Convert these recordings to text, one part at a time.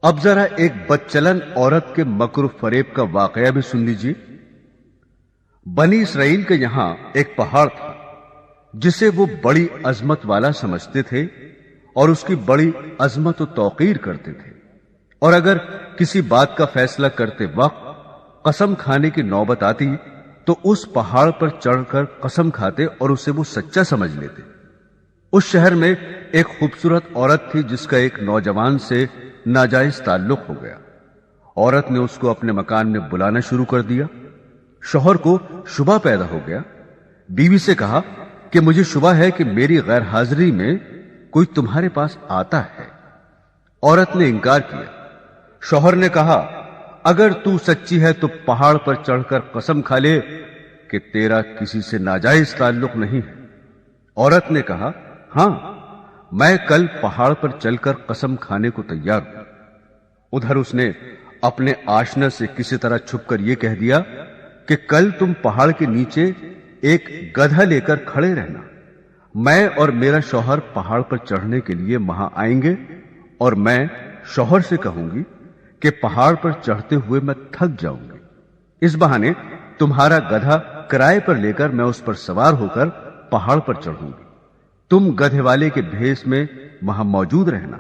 اب ذرا ایک بدچلن عورت کے مکر و فریب کا واقعہ بھی سن لیجیے۔ بنی اسرائیل کے یہاں ایک پہاڑ تھا جسے وہ بڑی عظمت والا سمجھتے تھے اور اس کی بڑی عظمت و توقیر کرتے تھے، اور اگر کسی بات کا فیصلہ کرتے وقت قسم کھانے کی نوبت آتی تو اس پہاڑ پر چڑھ کر قسم کھاتے اور اسے وہ سچا سمجھ لیتے۔ اس شہر میں ایک خوبصورت عورت تھی جس کا ایک نوجوان سے ناجائز تعلق ہو گیا۔ عورت نے اس کو اپنے مکان میں بلانا شروع کر دیا۔ شوہر کو شبہ پیدا ہو گیا۔ بیوی سے کہا کہ مجھے شبہ ہے کہ میری غیر حاضری میں کوئی تمہارے پاس آتا ہے۔ عورت نے انکار کیا۔ شوہر نے کہا اگر تو سچی ہے تو پہاڑ پر چڑھ کر قسم کھا لے کہ تیرا کسی سے ناجائز تعلق نہیں ہے۔ عورت نے کہا ہاں، میں کل پہاڑ پر چل کر قسم کھانے کو تیار ہوں۔ ادھر اس نے اپنے آشنا سے کسی طرح چھپ کر یہ کہہ دیا کہ کل تم پہاڑ کے نیچے ایک گدھا لے کر کھڑے رہنا، میں اور میرا شوہر پہاڑ پر چڑھنے کے لیے وہاں آئیں گے اور میں شوہر سے کہوں گی کہ پہاڑ پر چڑھتے ہوئے میں تھک جاؤں گی، اس بہانے تمہارا گدھا کرائے پر لے کر میں اس پر سوار ہو کر پہاڑ پر چڑھوں گی۔ تم گدھے والے کے بھیس میں وہاں موجود رہنا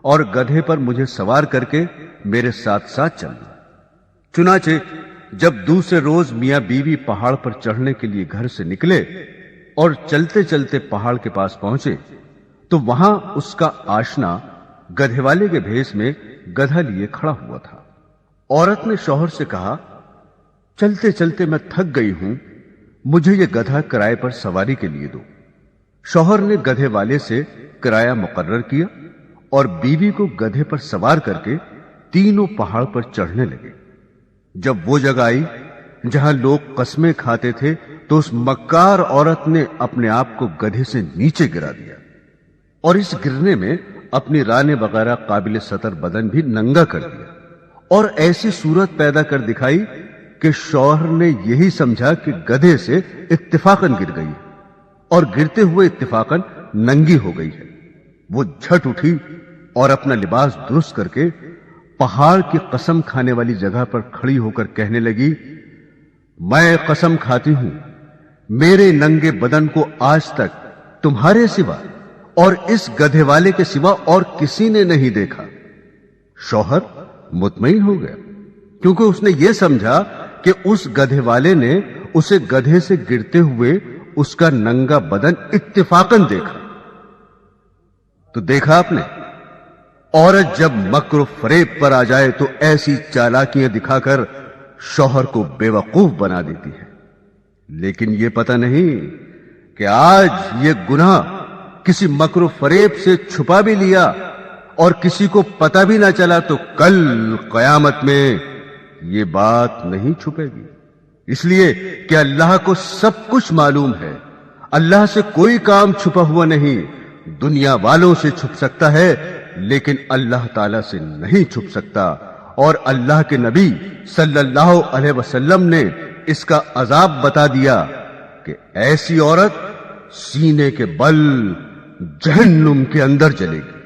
اور گدھے پر مجھے سوار کر کے میرے ساتھ ساتھ چلنا۔ چنانچہ جب دوسرے روز میاں بیوی پہاڑ پر چڑھنے کے لیے گھر سے نکلے اور چلتے چلتے پہاڑ کے پاس پہنچے تو وہاں اس کا آشنا گدھے والے کے بھیس میں گدھا لیے کھڑا ہوا تھا۔ عورت نے شوہر سے کہا چلتے چلتے میں تھک گئی ہوں، مجھے یہ گدھا کرائے پر سواری کے لیے دو۔ شوہر نے گدھے والے سے کرایہ مقرر کیا اور بیوی کو گدھے پر سوار کر کے تینوں پہاڑ پر چڑھنے لگے۔ جب وہ جگہ آئی جہاں لوگ قسمیں کھاتے تھے تو اس مکار عورت نے اپنے آپ کو گدھے سے نیچے گرا دیا اور اس گرنے میں اپنی رانے وغیرہ قابل سطر بدن بھی ننگا کر دیا، اور ایسی صورت پیدا کر دکھائی کہ شوہر نے یہی سمجھا کہ گدھے سے اتفاقاً گر گئی اور گرتے ہوئے اتفاقاً ننگی ہو گئی ہے۔ وہ جھٹ اٹھی اور اپنا لباس درست کر کے پہاڑ کی قسم کھانے والی جگہ پر کھڑی ہو کر کہنے لگی میں قسم کھاتی ہوں میرے ننگے بدن کو آج تک تمہارے سوا اور اس گدھے والے کے سوا اور کسی نے نہیں دیکھا۔ شوہر مطمئن ہو گیا کیونکہ اس نے یہ سمجھا کہ اس گدھے والے نے اسے گدھے سے گرتے ہوئے اس کا ننگا بدن اتفاقاً دیکھا۔ تو دیکھا آپ نے، عورت جب مکر و فریب پر آ جائے تو ایسی چالاکیاں دکھا کر شوہر کو بے وقوف بنا دیتی ہے، لیکن یہ پتہ نہیں کہ آج یہ گناہ کسی مکر و فریب سے چھپا بھی لیا اور کسی کو پتہ بھی نہ چلا تو کل قیامت میں یہ بات نہیں چھپے گی، اس لیے کہ اللہ کو سب کچھ معلوم ہے۔ اللہ سے کوئی کام چھپا ہوا نہیں، دنیا والوں سے چھپ سکتا ہے لیکن اللہ تعالی سے نہیں چھپ سکتا، اور اللہ کے نبی صلی اللہ علیہ وسلم نے اس کا عذاب بتا دیا کہ ایسی عورت سینے کے بل جہنم کے اندر جلے گی۔